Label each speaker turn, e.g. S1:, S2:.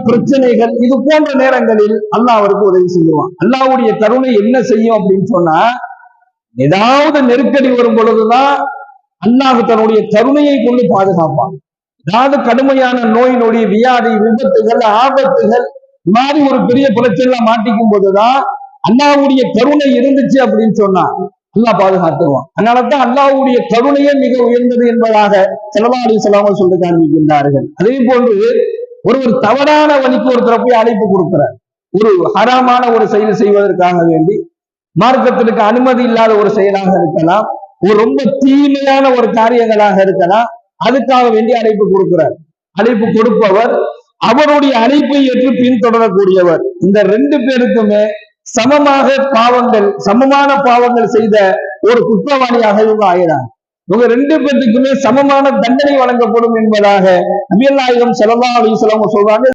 S1: பிரச்சனைகள் இது போன்ற நேரங்களில் அல்லாஹ் அவருக்கு உதவி செய்வான். அல்லாஹ்வுடைய கருணை என்ன செய்யும் அப்படின்னு சொன்னா, ஏதாவது நெருக்கடி வரும் பொழுதுதான் அல்லாஹ் தன்னுடைய கருணையை கொண்டு பாதுகாப்பான். ஏதாவது கடுமையான நோய் நொடி வியாதி விபத்துகள் ஆபத்துகள் மாதிரி ஒரு பெரிய பிரச்சனை மாட்டிக்கும் போதுதான் அல்லாஹ்வுடைய கருணை இருந்துச்சு அப்படின்னு சொன்னா அல்லாஹ் பாதுகாத்துருவான். அதனாலதான் அல்லாஹ்வுடைய கருணையே மிக உயர்ந்தது என்பதாக ஸல்லல்லாஹு அலைஹி வஸல்லம் சொல்லி காண்பிக்கின்றார்கள். அதே போன்று ஒரு தவறான வழிக்கு ஒருத்தரை போய் அழைப்பு கொடுக்கிறார். ஒரு ஹராமான ஒரு செயல் செய்வதற்காக வேண்டி, மார்க்கத்திற்கு அனுமதி இல்லாத ஒரு செயலாக இருக்கலாம், ஒரு ரொம்ப தீமையான ஒரு காரியங்களாக இருக்கலாம், அதுக்காக வேண்டி அழைப்பு கொடுக்கிறார். அழைப்பு கொடுப்பவர் அவருடைய அழைப்பை ஏற்று பின்தொடரக்கூடியவர். இந்த ரெண்டு பேருக்குமே சமமான பாவங்கள் செய்த ஒரு குற்றவாளியாக இவங்க ஆகிறாங்க. இவங்க ரெண்டு பேருக்குமே சமமான தண்டனை வழங்கப்படும் என்பதாக நபிகள் நாயகம் ஸல்லல்லாஹு அலைஹி வஸல்லம் சொல்றாங்க.